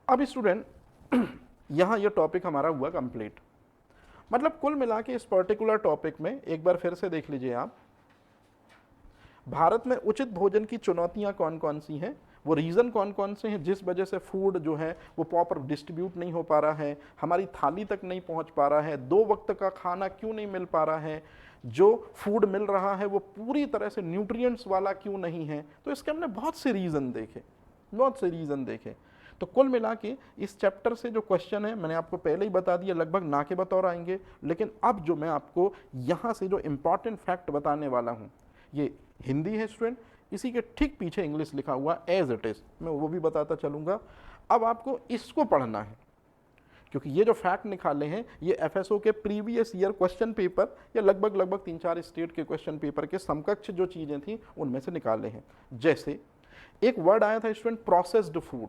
अब स्टूडेंट यहाँ ये टॉपिक हमारा हुआ कंप्लीट। मतलब कुल मिला के इस पर्टिकुलर टॉपिक में एक बार फिर से देख लीजिए आप, भारत में उचित भोजन की चुनौतियां कौन कौन सी हैं, वो रीज़न कौन कौन से हैं जिस वजह से फूड जो है वो प्रॉपर डिस्ट्रीब्यूट नहीं हो पा रहा है, हमारी थाली तक नहीं पहुंच पा रहा है, 2 वक्त का खाना क्यों नहीं मिल पा रहा है, जो फूड मिल रहा है वो पूरी तरह से न्यूट्रिएंट्स वाला क्यों नहीं है। तो इसके हमने बहुत से रीज़न देखे, बहुत से रीज़न देखे। तो कुल मिला के इस चैप्टर से जो क्वेश्चन है मैंने आपको पहले ही बता दिया, लगभग ना के बतौर आएंगे। लेकिन अब जो मैं आपको यहाँ से जो इंपॉर्टेंट फैक्ट बताने वाला हूँ, ये हिंदी है स्टूडेंट, इसी के ठीक पीछे इंग्लिश लिखा हुआ एज इट इज, मैं वो भी बताता चलूंगा। अब आपको इसको पढ़ना है, क्योंकि ये जो फैक्ट निकाले हैं ये एफएसओ के प्रीवियस ईयर क्वेश्चन पेपर या लगभग 3-4 स्टेट के क्वेश्चन पेपर के समकक्ष जो चीजें थी उनमें से निकाले हैं। जैसे एक वर्ड आया था स्टूडेंट प्रोसेस्ड फूड,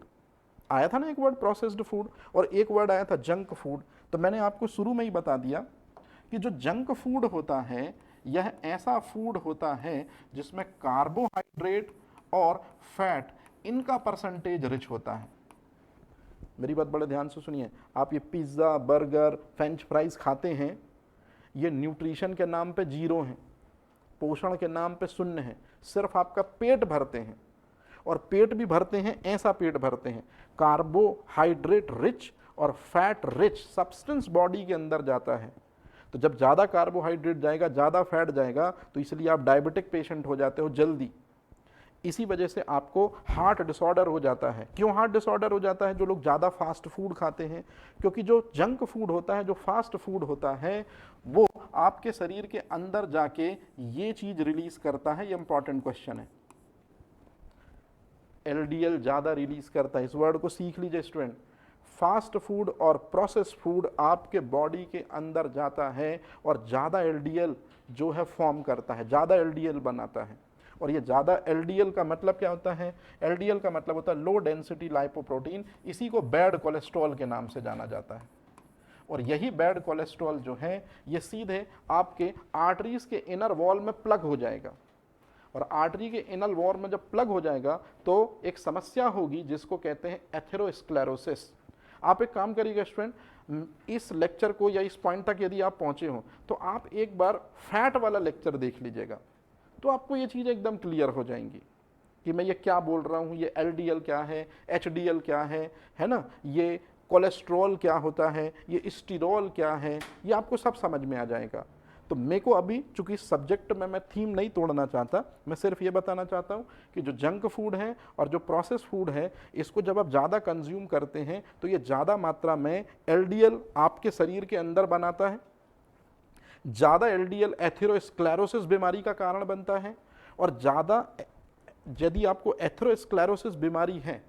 आया था ना एक वर्ड प्रोसेस्ड फूड, और एक वर्ड आया था जंक फूड। तो मैंने आपको शुरू में ही बता दिया कि जो जंक फूड होता है यह ऐसा फूड होता है जिसमें कार्बोहाइड्रेट और फैट इनका परसेंटेज रिच होता है। मेरी बात बड़े ध्यान से सुनिए, आप ये पिज्ज़ा, बर्गर, फ्रेंच फ्राइज खाते हैं, ये न्यूट्रिशन के नाम पे जीरो हैं, पोषण के नाम पे शून्य है, सिर्फ आपका पेट भरते हैं, और पेट भी भरते हैं, ऐसा पेट भरते हैं कार्बोहाइड्रेट रिच और फैट रिच सब्सटेंस बॉडी के अंदर जाता है। तो जब ज़्यादा कार्बोहाइड्रेट जाएगा, ज़्यादा फैट जाएगा, तो इसलिए आप डायबिटिक पेशेंट हो जाते हो जल्दी। इसी वजह से आपको हार्ट डिसऑर्डर हो जाता है। क्यों हार्ट डिसऑर्डर हो जाता है? जो लोग ज़्यादा फास्ट फूड खाते हैं, क्योंकि जो जंक फूड होता है, जो फास्ट फूड होता है, वो आपके शरीर के अंदर जाके ये चीज़ रिलीज करता है। ये इंपॉर्टेंट क्वेश्चन है, एलडीएल ज़्यादा रिलीज करता है। इस वर्ड को सीख लीजिए स्टूडेंट। फास्ट फूड और प्रोसेस फूड आपके बॉडी के अंदर जाता है और ज़्यादा एलडीएल जो है फॉर्म करता है, ज़्यादा एलडीएल बनाता है। और ये ज़्यादा एलडीएल का मतलब क्या होता है? एलडीएल का मतलब होता है लो डेंसिटी लाइपोप्रोटीन, इसी को बैड कोलेस्ट्रॉल के नाम से जाना जाता है। और यही बैड कोलेस्ट्रॉल जो है ये सीधे आपके आर्टरीज के इनर वॉल में प्लग हो जाएगा, और आर्टरी के इनर वॉल में जब प्लग हो जाएगा तो एक समस्या होगी जिसको कहते हैं एथेरोस्क्लेरोसिस। आप एक काम करिएगा स्टूडेंट, इस लेक्चर को या इस पॉइंट तक यदि आप पहुंचे हो तो आप एक बार फैट वाला लेक्चर देख लीजिएगा, तो आपको ये चीज़ एकदम क्लियर हो जाएंगी कि मैं ये क्या बोल रहा हूँ। ये एलडीएल क्या है, एचडीएल क्या है ना, ये कोलेस्ट्रॉल क्या होता है, ये स्टीरोल क्या है, ये आपको सब समझ में आ जाएगा। तो मेरे को अभी चूंकि इस सब्जेक्ट में मैं थीम नहीं तोड़ना चाहता, मैं सिर्फ ये बताना चाहता हूँ कि जो जंक फूड है और जो प्रोसेस फूड है, इसको जब आप ज़्यादा कंज्यूम करते हैं तो ये ज़्यादा मात्रा में एलडीएल आपके शरीर के अंदर बनाता है। ज़्यादा एलडीएल एथेरोस्क्लेरोसिस बीमारी का कारण बनता है, और ज़्यादा यदि आपको एथेरोस्क्लेरोसिस बीमारी है,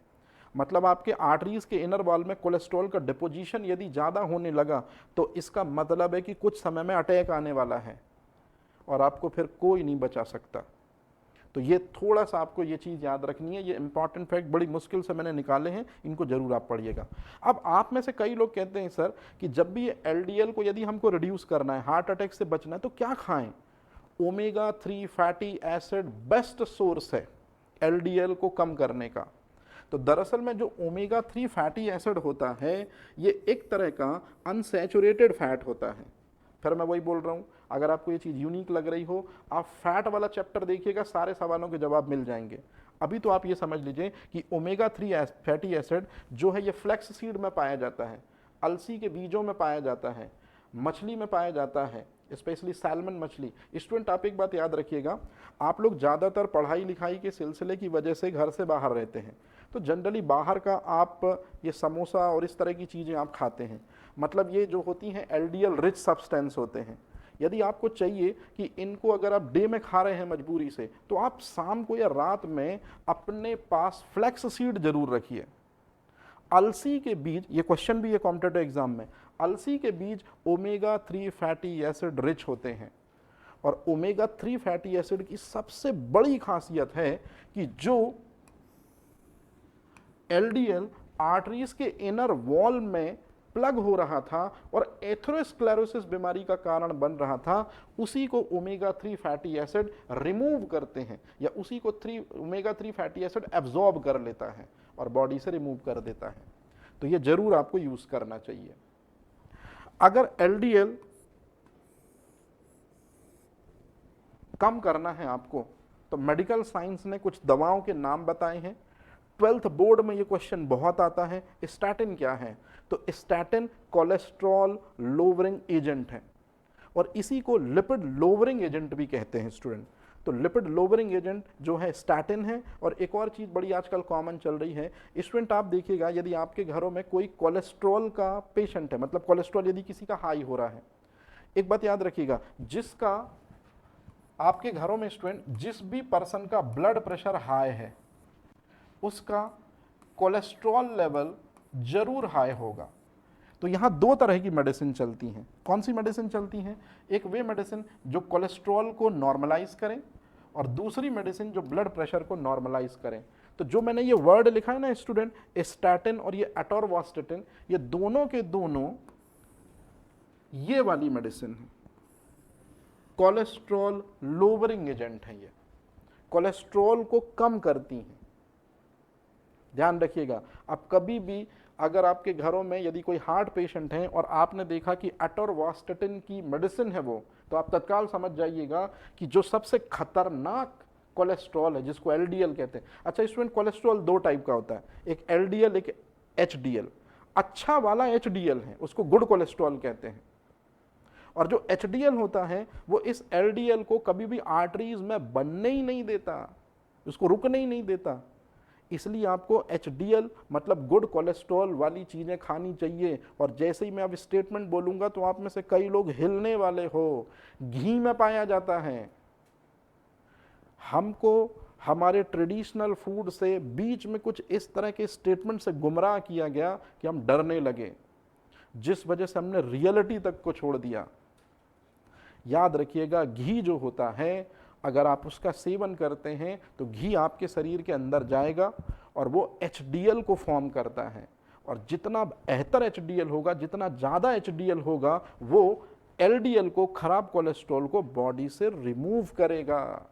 मतलब आपके आर्टरीज के इनर वॉल में कोलेस्ट्रॉल का डिपोजिशन यदि ज़्यादा होने लगा, तो इसका मतलब है कि कुछ समय में अटैक आने वाला है और आपको फिर कोई नहीं बचा सकता। तो ये थोड़ा सा आपको ये चीज़ याद रखनी है। ये इंपॉर्टेंट फैक्ट बड़ी मुश्किल से मैंने निकाले हैं, इनको जरूर आप पढ़िएगा। अब आप में से कई लोग कहते हैं सर कि जब भी ये एलडीएल को यदि हमको रिड्यूस करना है, हार्ट अटैक से बचना है, तो क्या खाएं? Omega 3 fatty acid best source है एलडीएल को कम करने का। तो दरअसल में जो ओमेगा 3 फैटी एसिड होता है ये एक तरह का अनसैचुरेटेड फैट होता है। फिर मैं वही बोल रहा हूँ, अगर आपको ये चीज़ यूनिक लग रही हो, आप फैट वाला चैप्टर देखिएगा, सारे सवालों के जवाब मिल जाएंगे। अभी तो आप ये समझ लीजिए कि ओमेगा 3 फैटी एसिड जो है ये फ्लैक्स सीड में पाया जाता है, अलसी के बीजों में पाया जाता है, मछली में पाया जाता है, स्पेशली सैल्मन मछली। स्टूडेंट आप एक बात याद रखिएगा, आप लोग ज़्यादातर पढ़ाई लिखाई के सिलसिले की वजह से घर से बाहर रहते हैं, तो जनरली बाहर का आप ये समोसा और इस तरह की चीज़ें आप खाते हैं, मतलब ये जो होती हैं एलडीएल रिच सब्सटेंस होते हैं। यदि आपको चाहिए कि इनको अगर आप डे में खा रहे हैं मजबूरी से, तो आप शाम को या रात में अपने पास फ्लैक्स सीड जरूर रखिए। अलसी के बीज, ये क्वेश्चन भी है कॉम्पिटेटिव एग्जाम में, अलसी के बीज ओमेगा 3 फैटी एसिड रिच होते हैं। और ओमेगा 3 फैटी एसिड की सबसे बड़ी खासियत है कि जो एलडीएल आर्टरीज के इनर वॉल में प्लग हो रहा था और एथेरोस्क्लेरोसिस बीमारी का कारण बन रहा था, उसी को ओमेगा 3 फैटी एसिड रिमूव करते हैं, या उसी को ओमेगा 3 फैटी एसिड एब्जॉर्ब कर लेता है और बॉडी से रिमूव कर देता है। तो ये जरूर आपको यूज करना चाहिए। अगर एलडीएल कम करना है आपको तो मेडिकल साइंस ने कुछ दवाओं के नाम बताए हैं। 12th बोर्ड में ये क्वेश्चन बहुत आता है, स्टैटिन क्या है? तो स्टैटिन कोलेस्ट्रॉल लोवरिंग एजेंट है और इसी को लिपिड लोवरिंग एजेंट भी कहते हैं स्टूडेंट। तो लिपिड लोवरिंग एजेंट जो है स्टैटिन है। और एक और चीज़ बड़ी आजकल कॉमन चल रही है स्टूडेंट, आप देखिएगा यदि आपके घरों में कोई कोलेस्ट्रॉल का पेशेंट है, मतलब कोलेस्ट्रॉल यदि किसी का हाई हो रहा है, एक बात याद रखिएगा, जिसका आपके घरों में स्टूडेंट जिस भी पर्सन का ब्लड प्रेशर हाई है उसका कोलेस्ट्रॉल लेवल जरूर हाई होगा। तो यहाँ दो तरह की मेडिसिन चलती हैं। कौन सी मेडिसिन चलती हैं? एक वे मेडिसिन जो कोलेस्ट्रॉल को नॉर्मलाइज करें और दूसरी मेडिसिन जो ब्लड प्रेशर को नॉर्मलाइज करें। तो जो मैंने ये वर्ड लिखा है ना स्टूडेंट, स्टैटिन और ये एटोरवास्टेटिन, ये दोनों के दोनों ये वाली मेडिसिन है, कोलेस्ट्रॉल लोवरिंग एजेंट है। ये कोलेस्ट्रॉल को कम करती हैं, ध्यान रखिएगा। अब कभी भी अगर आपके घरों में यदि कोई हार्ट पेशेंट है और आपने देखा कि एटोरवास्टेटिन की मेडिसिन है वो, तो आप तत्काल समझ जाइएगा कि जो सबसे खतरनाक कोलेस्ट्रॉल है जिसको एलडीएल कहते हैं। अच्छा स्टूडेंट, कोलेस्ट्रॉल दो टाइप का होता है, एक एलडीएल एक एचडीएल। अच्छा वाला एचडीएल है उसको गुड कोलेस्ट्रॉल कहते हैं, और जो एचडीएल होता है वो इस एलडीएल को कभी भी आर्टरीज में बनने ही नहीं देता, उसको रुकने ही नहीं देता। इसलिए आपको एचडीएल मतलब गुड कोलेस्ट्रॉल वाली चीज़ें खानी चाहिए। और जैसे ही मैं अब स्टेटमेंट बोलूँगा तो आप में से कई लोग हिलने वाले हो। घी में पाया जाता है। हमको हमारे ट्रेडिशनल फूड से बीच में कुछ इस तरह के स्टेटमेंट से गुमराह किया गया कि हम डरने लगे, जिस वजह से हमने रियलिटी तक को छोड़ दिया। याद रखिएगा, घी जो होता है अगर आप उसका सेवन करते हैं तो घी आपके शरीर के अंदर जाएगा और वो एचडीएल को फॉर्म करता है। और जितना बेहतर एचडीएल होगा, जितना ज़्यादा एचडीएल होगा, वो एलडीएल को, खराब कोलेस्ट्रॉल को बॉडी से रिमूव करेगा।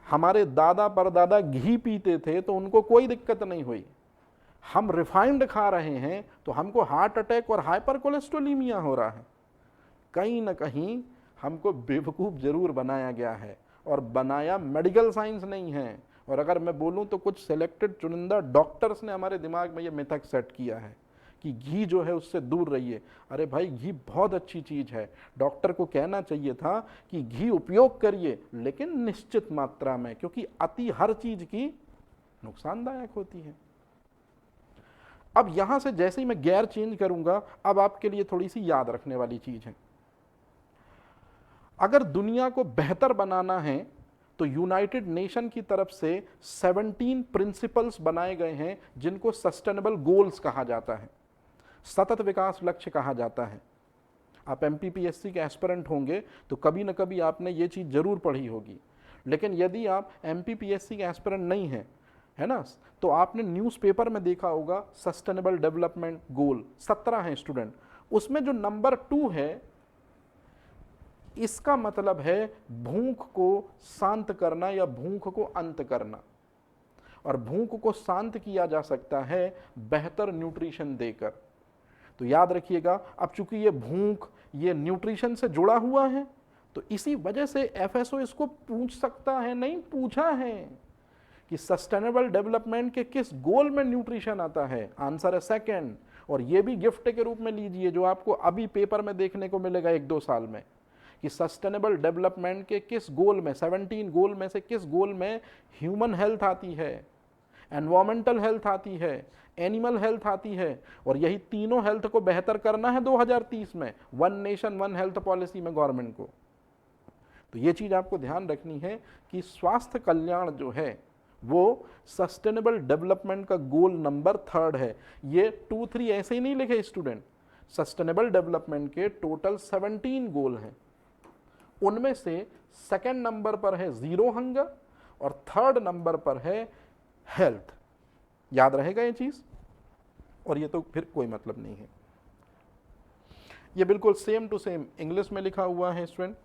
हमारे दादा परदादा घी पीते थे तो उनको कोई दिक्कत नहीं हुई। हम रिफाइंड खा रहे हैं तो हमको हार्ट अटैक और हाइपर कोलेस्ट्रोलीमिया हो रहा है। कहीं ना कहीं हमको बेवकूफ़ जरूर बनाया गया है, और बनाया मेडिकल साइंस नहीं है। और अगर मैं बोलूं तो कुछ सिलेक्टेड चुनिंदा डॉक्टर्स ने हमारे दिमाग में ये मिथक सेट किया है कि घी जो है उससे दूर रहिए। अरे भाई, घी बहुत अच्छी चीज़ है। डॉक्टर को कहना चाहिए था कि घी उपयोग करिए लेकिन निश्चित मात्रा में, क्योंकि अति हर चीज़ की नुकसानदायक होती है। अब यहां से जैसे ही मैं गैर चेंज करूंगा, अब आपके लिए थोड़ी सी याद रखने वाली चीज़ है। अगर दुनिया को बेहतर बनाना है तो यूनाइटेड नेशन की तरफ से 17 प्रिंसिपल्स बनाए गए हैं जिनको सस्टेनेबल गोल्स कहा जाता है, सतत विकास लक्ष्य कहा जाता है। आप एमपीपीएससी के एस्पिरेंट होंगे तो कभी ना कभी आपने ये चीज़ जरूर पढ़ी होगी। लेकिन यदि आप एमपीपीएससी के एस्पिरेंट नहीं हैं, है ना, तो आपने न्यूज़पेपर में देखा होगा सस्टेनेबल डेवलपमेंट गोल 17 हैं स्टूडेंट। उसमें जो नंबर 2 है, इसका मतलब है भूख को शांत करना या भूख को अंत करना। और भूख को शांत किया जा सकता है बेहतर न्यूट्रिशन देकर। तो याद रखिएगा, अब चूंकि ये भूख ये न्यूट्रिशन से जुड़ा हुआ है तो इसी वजह से एफएसओ इसको पूछ सकता है, नहीं पूछा है कि सस्टेनेबल डेवलपमेंट के किस गोल में न्यूट्रिशन आता है। आंसर है सेकंड। और ये भी गिफ्ट के रूप में लीजिए, जो आपको अभी पेपर में देखने को मिलेगा 1-2 साल में, कि सस्टेनेबल डेवलपमेंट के किस गोल में, 17 गोल में से किस गोल में ह्यूमन हेल्थ आती है, एनवायरमेंटल हेल्थ आती है, एनिमल हेल्थ आती है। और यही तीनों हेल्थ को बेहतर करना है 2030 में, one nation one health policy में गवर्नमेंट को। तो ये चीज़ आपको ध्यान रखनी है कि स्वास्थ्य कल्याण जो है वो सस्टेनेबल डेवलपमेंट का गोल नंबर 3 है। ये 2-3 ऐसे ही नहीं लिखे स्टूडेंट, सस्टेनेबल डेवलपमेंट के टोटल 17 गोल हैं। उनमें से सेकंड नंबर पर है जीरो हंगर और थर्ड नंबर पर है हेल्थ। याद रहेगा ये चीज, और ये तो फिर कोई मतलब नहीं है। ये बिल्कुल सेम टू सेम इंग्लिश में लिखा हुआ है स्टूडेंट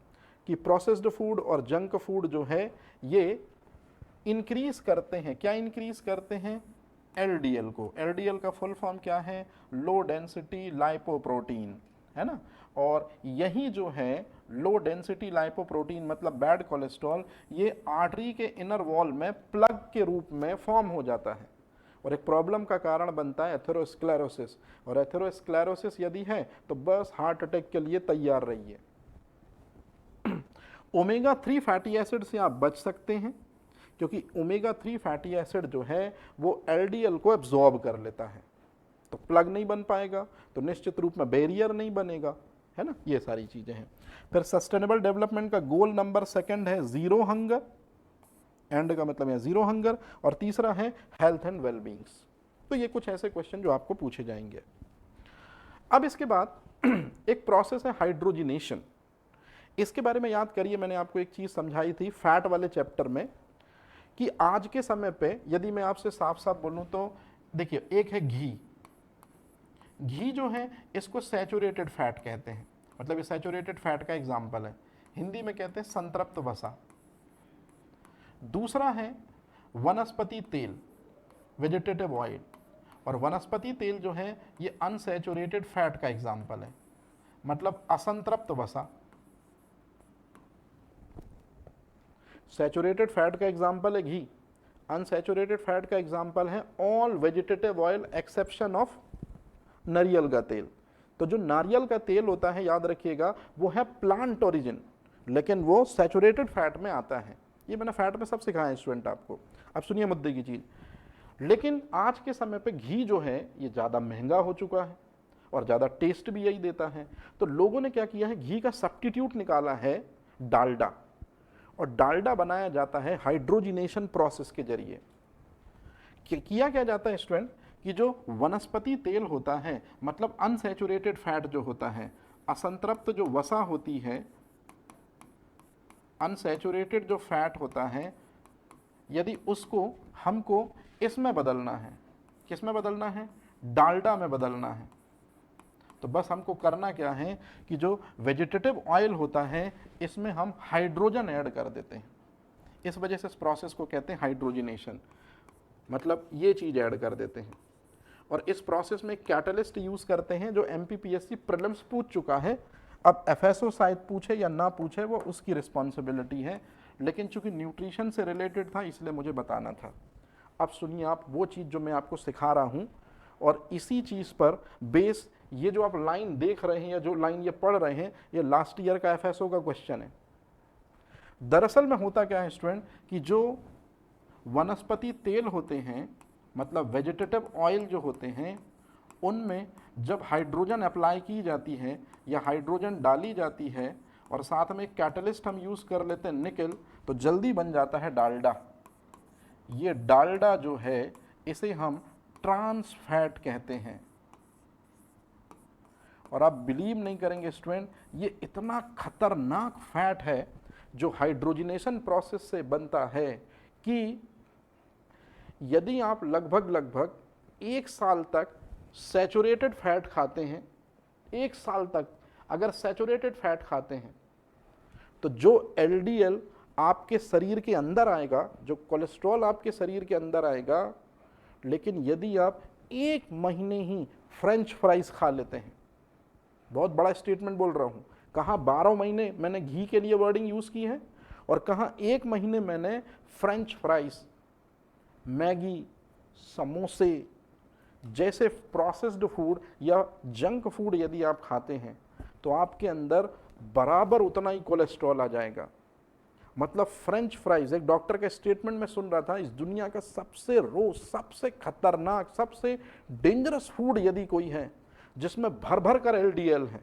कि प्रोसेस्ड फूड और जंक फूड जो है ये इंक्रीज करते हैं। क्या इंक्रीज करते हैं? एलडीएल को। एलडीएल का फुल फॉर्म क्या है? लो डेंसिटी लाइपोप्रोटीन, है ना। और यही जो है लो डेंसिटी लाइपोप्रोटीन मतलब बैड कोलेस्ट्रॉल, ये आर्टरी के इनर वॉल में प्लग के रूप में फॉर्म हो जाता है और एक प्रॉब्लम का कारण बनता है एथेरोस्क्लेरोसिस। और एथेरोस्क्लेरोसिस यदि है तो बस हार्ट अटैक के लिए तैयार रहिए। ओमेगा 3 फैटी एसिड से आप बच सकते हैं क्योंकि ओमेगा 3 फैटी एसिड जो है वो एलडीएल को एब्जॉर्ब कर लेता है, तो प्लग नहीं बन पाएगा, तो निश्चित रूप में बैरियर नहीं बनेगा, है ना। ये सारी चीजें हैं। फिर सस्टेनेबल डेवलपमेंट का गोल नंबर सेकंड है जीरो हंगर, एंड का मतलब है जीरो हंगर, और तीसरा है हेल्थ एंड वेलबींग्स। तो ये कुछ ऐसे क्वेश्चन जो आपको पूछे जाएंगे। अब इसके बाद एक प्रोसेस है हाइड्रोजिनेशन। इसके बारे में याद करिए, मैंने आपको एक चीज समझाई थी फैट वाले चैप्टर में कि आज के समय पे यदि मैं आपसे साफ साफ बोलूं तो देखिए, एक है घी। घी जो है इसको सैचुरेटेड फैट कहते हैं, मतलब ये सैचुरेटेड फैट का एग्जाम्पल है। हिंदी में कहते हैं संतृप्त वसा। दूसरा है वनस्पति तेल, वेजिटेटिव ऑयल, और वनस्पति तेल जो है ये अनसैचुरेटेड फैट का एग्जाम्पल है, मतलब असंतृप्त वसा। सैचुरेटेड फैट का एग्जाम्पल है घी, अनसैचुरेटेड फैट का एग्जाम्पल है all vegetative oil exception of नारियल का तेल। तो जो नारियल का तेल होता है याद रखिएगा वो है प्लांट ओरिजिन, लेकिन वो सैचुरेटेड फैट में आता है। ये मैंने फैट में सब सिखाया है स्टूडेंट आपको। अब सुनिए मुद्दे की चीज, लेकिन आज के समय पे घी जो है ये ज़्यादा महंगा हो चुका है और ज़्यादा टेस्ट भी यही देता है। तो लोगों ने क्या किया है, घी का सब्स्टिट्यूट निकाला है डालडा, और डालडा बनाया जाता है हाइड्रोजिनेशन प्रोसेस के जरिए। किया क्या जाता है स्टूडेंट कि जो वनस्पति तेल होता है मतलब अनसैचुरेटेड फैट जो होता है, असंतृप्त जो वसा होती है, अनसैचुरेटेड जो फैट होता है, यदि उसको हमको इसमें बदलना है, किस में बदलना है? डालडा में बदलना है। तो बस हमको करना क्या है कि जो वेजिटेटिव ऑयल होता है इसमें हम हाइड्रोजन ऐड कर देते हैं। इस वजह से इस प्रोसेस को कहते हैं हाइड्रोजिनेशन, मतलब ये चीज ऐड कर देते हैं। और इस प्रोसेस में कैटलिस्ट यूज करते हैं जो एमपीपीएससी प्रीलिम्स पूछ चुका है। अब एफएसओ शायद पूछे या ना पूछे वो उसकी रिस्पॉन्सिबिलिटी है, लेकिन चूंकि न्यूट्रिशन से रिलेटेड था इसलिए मुझे बताना था। अब सुनिए आप वो चीज़ जो मैं आपको सिखा रहा हूँ, और इसी चीज़ पर बेस ये जो आप लाइन देख रहे हैं या जो लाइन ये पढ़ रहे हैं ये लास्ट ईयर का एफएसओ का क्वेश्चन है। दरअसल में होता क्या है स्टूडेंट कि जो वनस्पति तेल होते हैं मतलब वेजिटेटिव ऑयल जो होते हैं, उनमें जब हाइड्रोजन अप्लाई की जाती है या हाइड्रोजन डाली जाती है और साथ में कैटलिस्ट हम यूज़ कर लेते हैं निकेल, तो जल्दी बन जाता है डालडा। ये डालडा जो है इसे हम ट्रांस फैट कहते हैं। और आप बिलीव नहीं करेंगे स्टूडेंट, ये इतना खतरनाक फैट है जो हाइड्रोजिनेशन प्रोसेस से बनता है कि यदि आप लगभग 1 साल तक सैचुरेटेड फैट खाते हैं, 1 साल तक अगर सैचुरेटेड फैट खाते हैं, तो जो एलडीएल आपके शरीर के अंदर आएगा, जो कोलेस्ट्रॉल आपके शरीर के अंदर आएगा, लेकिन यदि आप 1 महीने ही फ्रेंच फ्राइज खा लेते हैं, बहुत बड़ा स्टेटमेंट बोल रहा हूं, कहाँ 12 महीने मैंने घी के लिए वर्डिंग यूज की है और कहाँ 1 महीने मैंने फ्रेंच फ्राइज, मैगी, समोसे जैसे प्रोसेस्ड फूड या जंक फूड यदि आप खाते हैं तो आपके अंदर बराबर उतना ही कोलेस्ट्रॉल आ जाएगा। मतलब फ्रेंच फ्राइज, एक डॉक्टर का स्टेटमेंट में सुन रहा था, इस दुनिया का सबसे खतरनाक, सबसे डेंजरस फूड यदि कोई है जिसमें भर भर कर एलडीएल है,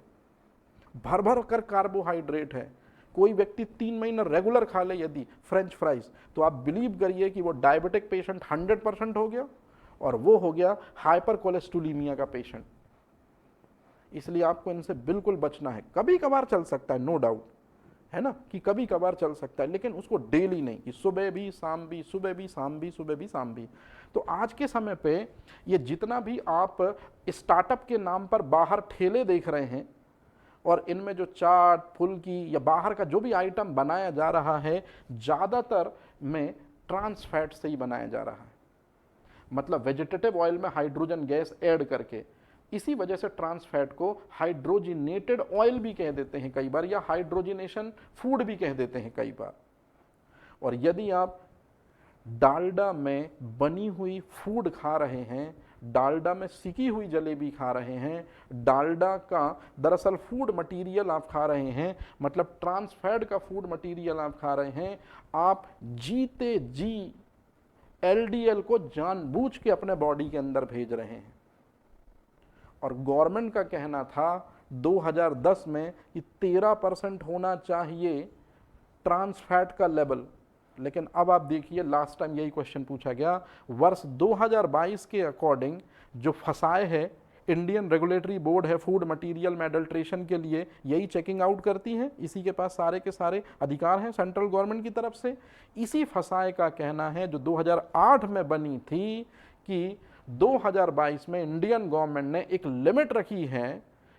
भर भर कर कार्बोहाइड्रेट है, कोई व्यक्ति 3 महीने रेगुलर खा ले यदि फ्रेंच फ्राइज, तो आप बिलीव करिए कि वो डायबिटिक पेशेंट 100% हो गया और वो हो गया हाइपर कोलेस्ट्रोलीमिया का पेशेंट। इसलिए आपको इनसे बिल्कुल बचना है। कभी कभार चल सकता है, नो डाउट, है ना, कि कभी कभार चल सकता है, लेकिन उसको डेली नहीं, कि सुबह भी शाम भी, सुबह भी शाम भी, सुबह भी शाम भी। तो आज के समय पे ये जितना भी आप स्टार्टअप के नाम पर बाहर ठेले देख रहे हैं और इनमें जो चाट, फुल्की या बाहर का जो भी आइटम बनाया जा रहा है, ज़्यादातर में ट्रांस फैट से ही बनाया जा रहा है। मतलब वेजिटेटिव ऑयल में हाइड्रोजन गैस ऐड करके। इसी वजह से ट्रांस फैट को हाइड्रोजिनेटेड ऑयल भी कह देते हैं कई बार, या हाइड्रोजिनेशन फूड भी कह देते हैं कई बार। और यदि आप डालडा में बनी हुई फूड खा रहे हैं, डालडा में सिकी हुई जलेबी खा रहे हैं, डालडा का दरअसल फूड मटेरियल आप खा रहे हैं, मतलब ट्रांस फैट का फूड मटेरियल आप खा रहे हैं, आप जीते जी एलडीएल को जानबूझ के अपने बॉडी के अंदर भेज रहे हैं। और गवर्नमेंट का कहना था 2010 में कि 13% होना चाहिए ट्रांस फैट का लेवल, लेकिन अब आप देखिए लास्ट टाइम यही क्वेश्चन पूछा गया, वर्ष 2022 के अकॉर्डिंग जो फसाए है इंडियन रेगुलेटरी बोर्ड है फूड मटेरियल में अडल्ट्रेशन के लिए, यही चेकिंग आउट करती है, इसी के पास सारे के सारे अधिकार हैं सेंट्रल गवर्नमेंट की तरफ से। इसी फसाए का कहना है जो 2008 में बनी थी कि 2022 में इंडियन गवर्नमेंट ने एक लिमिट रखी है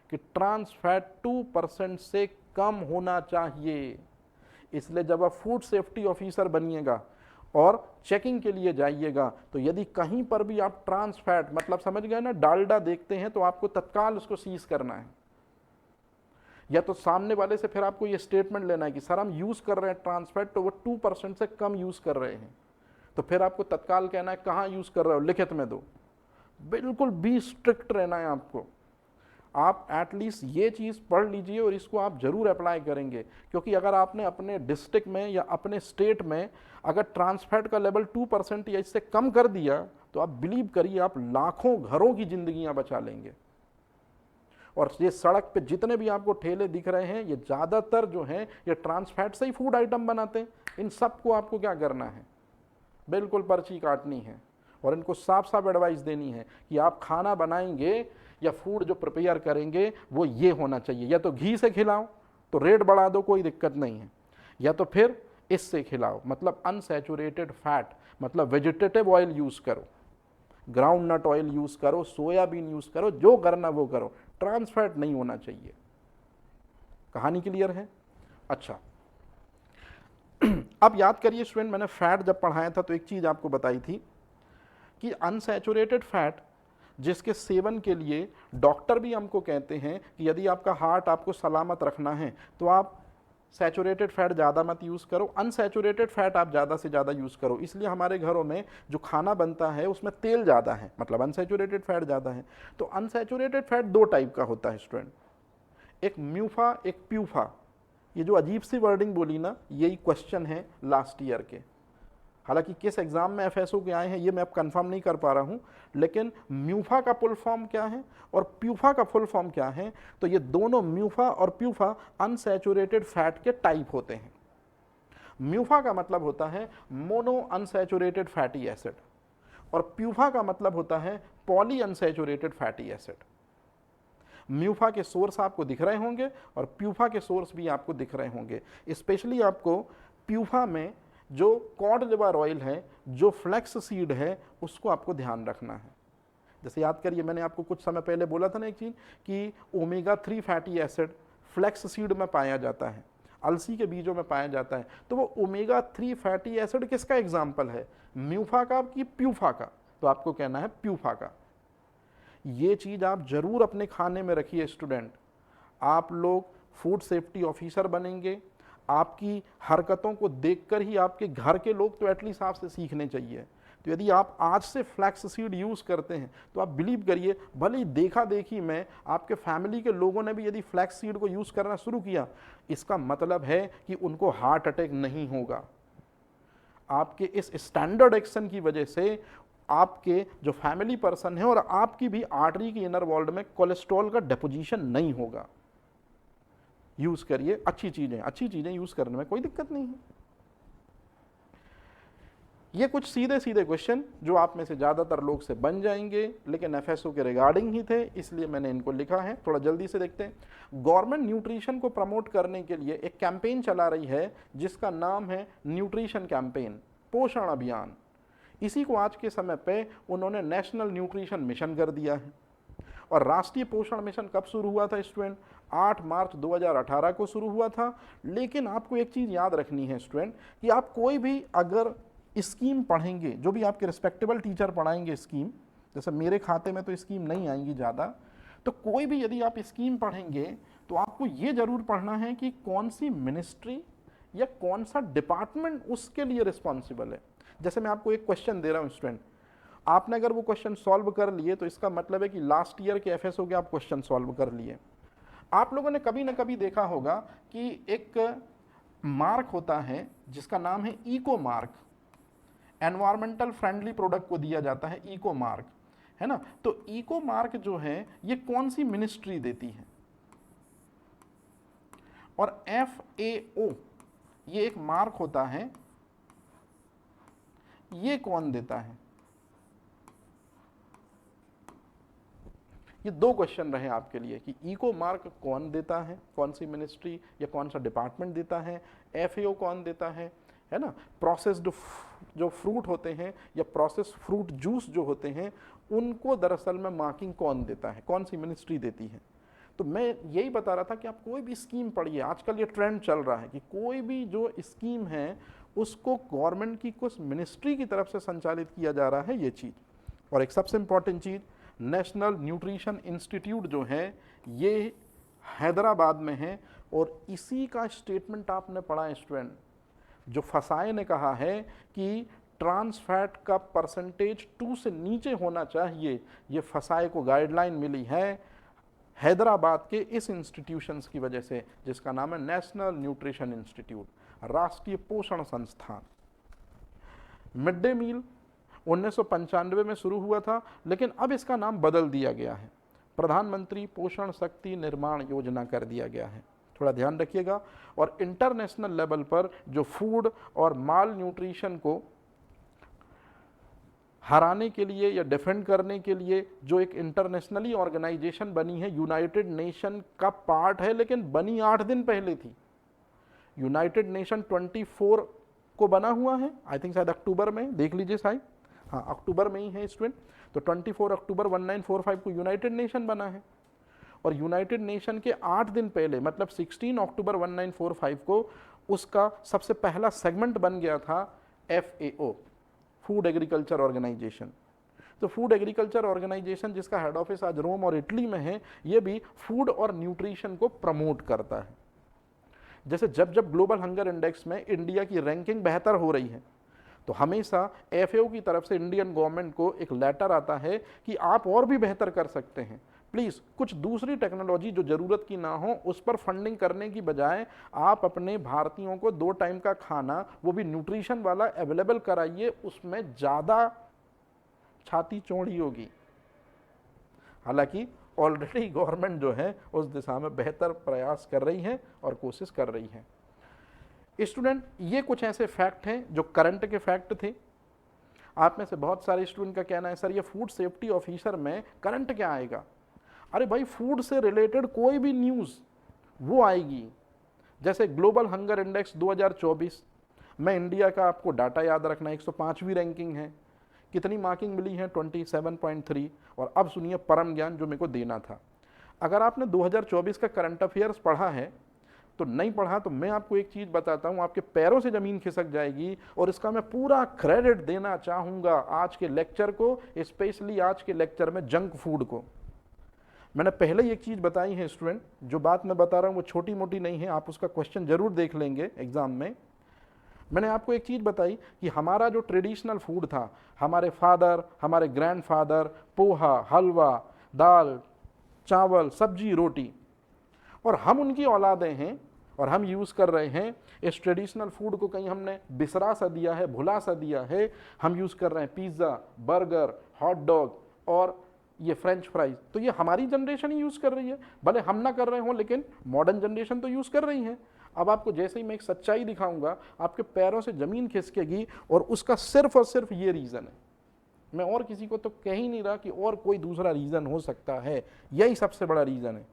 कि ट्रांस फैट 2% से कम होना चाहिए। इसलिए जब आप फूड सेफ्टी ऑफिसर बनिएगा और चेकिंग के लिए जाइएगा, तो यदि कहीं पर भी आप ट्रांस फैट मतलब समझ गए ना डालडा देखते हैं, तो आपको तत्काल उसको सीज करना है, या तो सामने वाले से फिर आपको ये स्टेटमेंट लेना है कि सर हम यूज कर रहे हैं ट्रांस फैट, तो वो 2% से कम यूज कर रहे हैं, तो फिर आपको तत्काल कहना है कहाँ यूज कर रहे हो, लिखित में दो। बिल्कुल भी स्ट्रिक्ट रहना है आपको। आप एटलीस्ट ये चीज़ पढ़ लीजिए और इसको आप जरूर अप्लाई करेंगे, क्योंकि अगर आपने अपने डिस्ट्रिक्ट में या अपने स्टेट में अगर ट्रांस फैट का लेवल 2% या इससे कम कर दिया, तो आप बिलीव करिए आप लाखों घरों की जिंदगियां बचा लेंगे। और ये सड़क पे जितने भी आपको ठेले दिख रहे हैं, ये ज़्यादातर जो हैं ये ट्रांस फैट से ही फूड आइटम बनाते हैं। इन सबको आपको क्या करना है, बिल्कुल पर्ची काटनी है और इनको साफ साफ एडवाइस देनी है कि आप खाना बनाएंगे या फूड जो प्रिपेयर करेंगे वो ये होना चाहिए, या तो घी से खिलाओ तो रेट बढ़ा दो कोई दिक्कत नहीं है, या तो फिर इससे खिलाओ मतलब अनसैचुरेटेड फैट, मतलब वेजिटेटिव ऑयल यूज़ करो, ग्राउंड नट ऑयल यूज़ करो, सोयाबीन यूज़ करो, जो करना वो करो, ट्रांस फैट नहीं होना चाहिए। कहानी क्लियर है? अच्छा, अब याद करिए स्टूडेंट, मैंने फैट जब पढ़ाया था तो एक चीज़ आपको बताई थी कि अनसैचुरेटेड फैट जिसके सेवन के लिए डॉक्टर भी हमको कहते हैं कि यदि आपका हार्ट आपको सलामत रखना है तो आप सैचुरेटेड फैट ज़्यादा मत यूज़ करो, अनसैचुरेटेड फैट आप ज़्यादा से ज़्यादा यूज़ करो। इसलिए हमारे घरों में जो खाना बनता है उसमें तेल ज़्यादा है, मतलब अनसैचुरेटेड फैट ज़्यादा है। तो अनसैचुरेटेड फैट दो टाइप का होता है स्टूडेंट, एक म्यूफा एक प्यूफा। ये जो अजीब सी वर्डिंग बोली ना, यही क्वेश्चन है लास्ट ईयर के, हालांकि किस एग्जाम में एफएसओ के आए हैं ये मैं अब कंफर्म नहीं कर पा रहा हूं, लेकिन म्यूफा का फुल फॉर्म क्या है और प्यूफा का फुल फॉर्म क्या है, तो ये दोनों म्यूफा और प्यूफा अनसैचुरेटेड फैट के टाइप होते हैं। म्यूफा का मतलब होता है मोनो अनसैचुरेटेड फैटी एसिड और प्यूफा का मतलब होता है पॉली अनसैचुरेटेड फैटी एसिड। म्यूफा के सोर्स आपको दिख रहे होंगे और प्यूफा के सोर्स भी आपको दिख रहे होंगे। स्पेशली आपको प्यूफा में जो कॉड लिवर ऑयल है, जो फ्लैक्स सीड है, उसको आपको ध्यान रखना है। जैसे याद करिए मैंने आपको कुछ समय पहले बोला था ना एक चीज़ कि omega 3 fatty acid flax seed में पाया जाता है, अलसी के बीजों में पाया जाता है। तो वो ओमेगा 3 फैटी एसिड किसका एग्जाम्पल है, म्यूफा का कि प्यूफा का? तो आपको कहना है प्यूफा का। ये चीज़ आप जरूर अपने खाने में रखिए स्टूडेंट। आप लोग फूड सेफ्टी ऑफिसर बनेंगे, आपकी हरकतों को देखकर ही आपके घर के लोग तो एटलीस्ट आपसे सीखने चाहिए। तो यदि आप आज से फ्लैक्स सीड यूज़ करते हैं तो आप बिलीव करिए, भले ही देखा देखी में आपके फैमिली के लोगों ने भी यदि फ्लैक्स सीड को यूज़ करना शुरू किया, इसका मतलब है कि उनको हार्ट अटैक नहीं होगा। आपके इस स्टैंडर्ड एक्शन की वजह से आपके जो फैमिली पर्सन है और आपकी भी आर्टरी की इनर वॉल में कोलेस्ट्रॉल का डिपोजिशन नहीं होगा। यूज करिए, अच्छी चीजें यूज करने में कोई दिक्कत नहीं है। ये कुछ सीधे सीधे क्वेश्चन जो आप में से ज्यादातर लोग से बन जाएंगे, लेकिन एफएसओ के रिगार्डिंग ही थे इसलिए मैंने इनको लिखा है। थोड़ा जल्दी से देखते हैं। गवर्नमेंट न्यूट्रिशन को प्रमोट करने के लिए एक कैंपेन चला रही है जिसका नाम है न्यूट्रिशन कैंपेन, पोषण अभियान। इसी को आज के समय पे उन्होंने नेशनल न्यूट्रिशन मिशन कर दिया है। और राष्ट्रीय पोषण मिशन कब शुरू हुआ था स्टूडेंट? 8 मार्च 2018 को शुरू हुआ था। लेकिन आपको एक चीज़ याद रखनी है स्टूडेंट कि आप कोई भी अगर स्कीम पढ़ेंगे, जो भी आपके रिस्पेक्टेबल टीचर पढ़ाएंगे स्कीम, जैसे मेरे खाते में तो स्कीम नहीं आएंगी ज़्यादा, तो कोई भी यदि आप स्कीम पढ़ेंगे तो आपको ये जरूर पढ़ना है कि कौन सी मिनिस्ट्री या कौन सा डिपार्टमेंट उसके लिए रिस्पॉन्सिबल है। जैसे मैं आपको एक क्वेश्चन दे रहा हूँ स्टूडेंट, आपने अगर वो क्वेश्चन सॉल्व कर लिए तो इसका मतलब है कि लास्ट ईयर के एफएसओ के आप क्वेश्चन सॉल्व कर लिए। आप लोगों ने कभी ना कभी देखा होगा कि एक मार्क होता है जिसका नाम है eco mark, environmental friendly product को दिया जाता है इको मार्क, है ना। तो इको मार्क जो है ये कौन सी मिनिस्ट्री देती है, और FAO ये एक मार्क होता है, ये कौन देता है। ये दो क्वेश्चन रहे आपके लिए कि इको मार्क कौन देता है, कौन सी मिनिस्ट्री या कौन सा डिपार्टमेंट देता है, FAO कौन देता है ना। प्रोसेस्ड जो फ्रूट होते हैं या प्रोसेस फ्रूट जूस जो होते हैं उनको दरअसल में मार्किंग कौन देता है, कौन सी मिनिस्ट्री देती है। तो मैं यही बता रहा था कि आप कोई भी स्कीम पढ़िए, आजकल ये ट्रेंड चल रहा है कि कोई भी जो स्कीम है उसको गवर्नमेंट की कुछ मिनिस्ट्री की तरफ से संचालित किया जा रहा है, ये चीज़। और एक सबसे इंपॉर्टेंट चीज़, नेशनल न्यूट्रिशन इंस्टीट्यूट जो है ये हैदराबाद में है, और इसी का स्टेटमेंट आपने पढ़ा है स्टूडेंट, जो फसाए ने कहा है कि ट्रांस फैट का परसेंटेज 2 से नीचे होना चाहिए। ये फसाए को गाइडलाइन मिली है हैदराबाद के इस इंस्टीट्यूशंस की वजह से, जिसका नाम है नेशनल न्यूट्रिशन इंस्टीट्यूट, राष्ट्रीय पोषण संस्थान। मिड डे मील 1995 में शुरू हुआ था, लेकिन अब इसका नाम बदल दिया गया है, प्रधानमंत्री पोषण शक्ति निर्माण योजना कर दिया गया है, थोड़ा ध्यान रखिएगा। और इंटरनेशनल लेवल पर जो फूड और माल न्यूट्रिशन को हराने के लिए या डिफेंड करने के लिए जो एक इंटरनेशनली ऑर्गेनाइजेशन बनी है, यूनाइटेड नेशन का पार्ट है, लेकिन बनी 8 दिन पहले थी। यूनाइटेड नेशन 24 को बना हुआ है, आई थिंक शायद अक्टूबर में, देख लीजिए शायद, हाँ अक्टूबर में ही है स्टूडेंट। तो 24 अक्टूबर 1945 को यूनाइटेड नेशन बना है, और यूनाइटेड नेशन के 8 दिन पहले मतलब 16 अक्टूबर 1945 को उसका सबसे पहला सेगमेंट बन गया था FAO, फूड एग्रीकल्चर ऑर्गेनाइजेशन। तो फूड एग्रीकल्चर ऑर्गेनाइजेशन जिसका हेड ऑफिस आज रोम और इटली में है, ये भी फूड और न्यूट्रिशन को प्रमोट करता है। जैसे जब जब ग्लोबल हंगर इंडेक्स में इंडिया की रैंकिंग बेहतर हो रही है, तो हमेशा FAO की तरफ से इंडियन गवर्नमेंट को एक लेटर आता है कि आप और भी बेहतर कर सकते हैं, प्लीज़ कुछ दूसरी टेक्नोलॉजी जो ज़रूरत की ना हो उस पर फंडिंग करने की बजाय आप अपने भारतीयों को 2 टाइम का खाना, वो भी न्यूट्रिशन वाला, अवेलेबल कराइए, उसमें ज़्यादा छाती चौड़ी होगी। हालांकि ऑलरेडी गवर्नमेंट जो है उस दिशा में बेहतर प्रयास कर रही है और कोशिश कर रही है। स्टूडेंट, ये कुछ ऐसे फैक्ट हैं जो करंट के फैक्ट थे। आप में से बहुत सारे स्टूडेंट का कहना है सर ये फूड सेफ्टी ऑफिसर में करंट क्या आएगा। अरे भाई, फूड से रिलेटेड कोई भी न्यूज़ वो आएगी। जैसे ग्लोबल हंगर इंडेक्स 2024 में इंडिया का आपको डाटा याद रखना, 105वीं रैंकिंग है। कितनी मार्किंग मिली है? 27.3। और अब सुनिए परम ज्ञान जो मेरे को देना था। अगर आपने 2024 का करंट अफेयर्स पढ़ा है तो नहीं पढ़ा तो मैं आपको एक चीज़ बताता हूँ, आपके पैरों से ज़मीन खिसक जाएगी। और इसका मैं पूरा क्रेडिट देना चाहूँगा आज के लेक्चर को, स्पेशली आज के लेक्चर में जंक फूड को। मैंने पहले ही एक चीज़ बताई है स्टूडेंट, जो बात मैं बता रहा हूँ वो छोटी मोटी नहीं है, आप उसका क्वेश्चन जरूर देख लेंगे एग्जाम में। मैंने आपको एक चीज़ बताई कि हमारा जो ट्रेडिशनल फूड था, हमारे फादर, हमारे ग्रैंडफादर, पोहा, हलवा, दाल, चावल, सब्जी, रोटी, और हम उनकी औलादें हैं और हम यूज़ कर रहे हैं इस ट्रेडिशनल फूड को। कहीं हमने बिसरा सा दिया है, भुला सा दिया है। हम यूज़ कर रहे हैं पिज़्ज़ा, बर्गर, हॉट डॉग और ये फ्रेंच फ्राइज। तो ये हमारी जनरेशन ही यूज़ कर रही है, भले हम ना कर रहे हों, लेकिन मॉडर्न जनरेशन तो यूज़ कर रही है। अब आपको जैसे ही मैं एक सच्चाई दिखाऊंगा, आपके पैरों से ज़मीन खिसकेगी, और उसका सिर्फ और सिर्फ ये रीज़न है। मैं और किसी को तो कह ही नहीं रहा कि और कोई दूसरा रीज़न हो सकता है, यही सबसे बड़ा रीज़न है।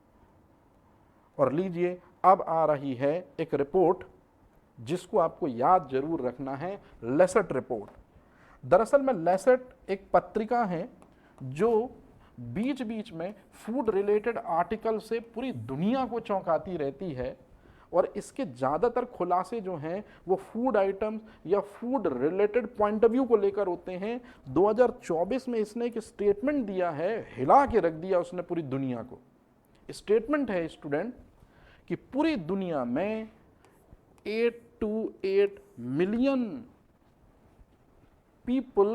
और लीजिए, अब आ रही है एक रिपोर्ट जिसको आपको याद जरूर रखना है, लेसेट रिपोर्ट। दरअसल में लेसेट एक पत्रिका है जो बीच बीच में फूड रिलेटेड आर्टिकल से पूरी दुनिया को चौंकाती रहती है, और इसके ज़्यादातर खुलासे जो हैं वो फूड आइटम्स या food related point of view को लेकर होते हैं। 2024 में इसने एक स्टेटमेंट दिया है, हिला के रख दिया उसने पूरी दुनिया को। स्टेटमेंट है स्टूडेंट कि पूरी दुनिया में 8 to 8 million people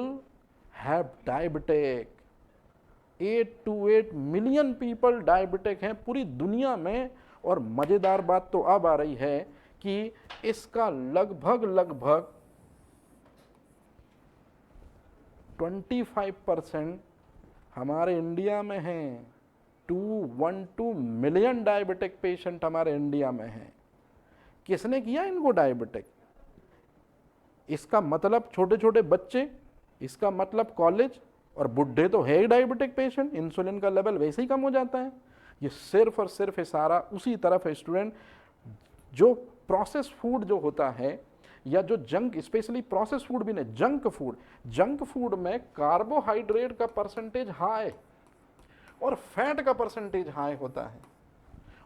have diabetic. 8 to 8 million people diabetic हैं पूरी दुनिया में। और मजेदार बात तो अब आ रही है कि इसका लगभग 25% हमारे इंडिया में हैं। 212 मिलियन डायबिटिक पेशेंट हमारे इंडिया में हैं। किसने किया इनको डायबिटिक? इसका मतलब छोटे छोटे बच्चे, इसका मतलब कॉलेज, और बुढ़े तो है ही डायबिटिक पेशेंट, इंसुलिन का लेवल वैसे ही कम हो जाता है। ये सिर्फ और सिर्फ इशारा उसी तरफ है स्टूडेंट, जो प्रोसेस फूड जो होता है या जो जंक, स्पेशली प्रोसेस फूड भी नहीं, जंक फूड में कार्बोहाइड्रेट का परसेंटेज हाई और फैट का परसेंटेज हाई होता है।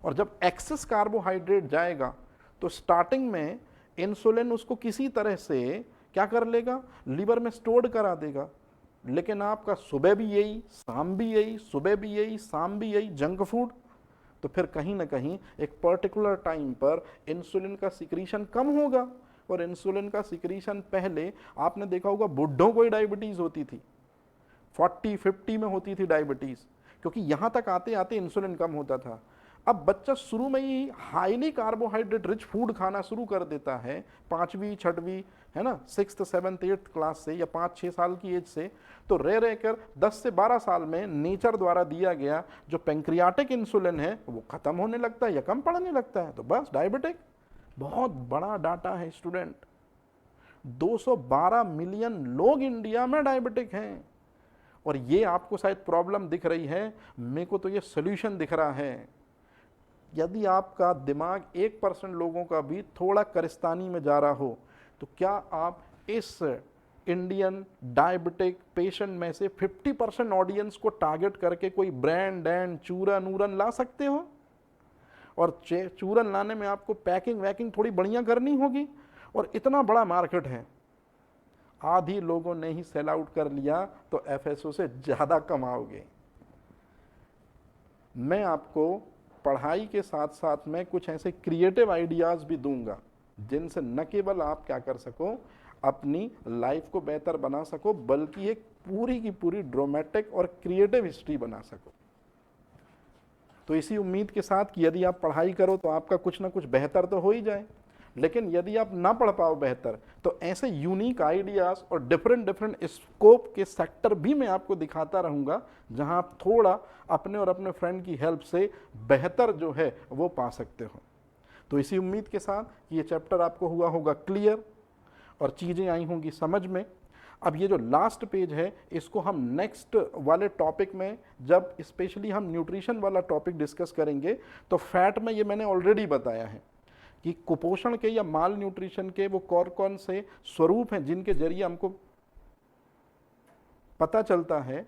और जब एक्सेस कार्बोहाइड्रेट जाएगा तो स्टार्टिंग में इंसुलिन उसको किसी तरह से क्या कर लेगा, लीवर में स्टोर्ड करा देगा। लेकिन आपका सुबह भी यही, शाम भी यही, सुबह भी यही, शाम भी यही जंक फूड, तो फिर कहीं ना कहीं एक पर्टिकुलर टाइम पर इंसुलिन का सिक्रीशन कम होगा। और इंसुलिन का सिक्रीशन पहले आपने देखा होगा बुढ़ों को ही डायबिटीज होती थी, 40-50 में होती थी डायबिटीज, क्योंकि यहां तक आते आते इंसुलिन कम होता था। अब बच्चा शुरू में ही हाईली कार्बोहाइड्रेट रिच फूड खाना शुरू कर देता है, 5वीं 6वीं है ना, 6th 7th 8th क्लास से या 5-6 साल की एज से, तो रह कर 10 से 12 साल में नेचर द्वारा दिया गया जो पेंक्रियाटिक इंसुलिन है वो खत्म होने लगता है या कम पड़ने लगता है, तो बस डायबिटिक। बहुत बड़ा डाटा है स्टूडेंट, 212 मिलियन लोग इंडिया में डायबिटिक हैं। और ये आपको शायद प्रॉब्लम दिख रही है, मेरे को तो ये सोल्यूशन दिख रहा है। यदि आपका दिमाग 1% लोगों का भी थोड़ा करिस्तानी में जा रहा हो, तो क्या आप इस इंडियन डायबिटिक पेशेंट में से 50% ऑडियंस को टारगेट करके कोई ब्रांड एंड चूरन उरन ला सकते हो? और चूरन लाने में आपको पैकिंग वैकिंग थोड़ी बढ़िया करनी होगी। और इतना बड़ा मार्केट है, आधी लोगों ने ही सेल आउट कर लिया तो एफएसओ से ज़्यादा कमाओगे। मैं आपको पढ़ाई के साथ साथ में कुछ ऐसे क्रिएटिव आइडियाज़ भी दूंगा जिनसे न केवल आप क्या कर सको, अपनी लाइफ को बेहतर बना सको, बल्कि एक पूरी की पूरी ड्रामेटिक और क्रिएटिव हिस्ट्री बना सको। तो इसी उम्मीद के साथ कि यदि आप पढ़ाई करो तो आपका कुछ ना कुछ बेहतर तो हो ही जाए, लेकिन यदि आप ना पढ़ पाओ बेहतर, तो ऐसे यूनिक आइडियाज़ और डिफरेंट स्कोप के सेक्टर भी मैं आपको दिखाता रहूँगा, जहाँ आप थोड़ा अपने और अपने फ्रेंड की हेल्प से बेहतर जो है वो पा सकते हो। तो इसी उम्मीद के साथ कि ये चैप्टर आपको हुआ होगा क्लियर और चीज़ें आई होंगी समझ में। अब ये जो लास्ट पेज है इसको हम नेक्स्ट वाले टॉपिक में, जब स्पेशली हम न्यूट्रिशन वाला टॉपिक डिस्कस करेंगे, तो फैट में ये मैंने ऑलरेडी बताया है कि कुपोषण के या माल न्यूट्रिशन के वो कौन से स्वरूप हैं जिनके जरिए हमको पता चलता है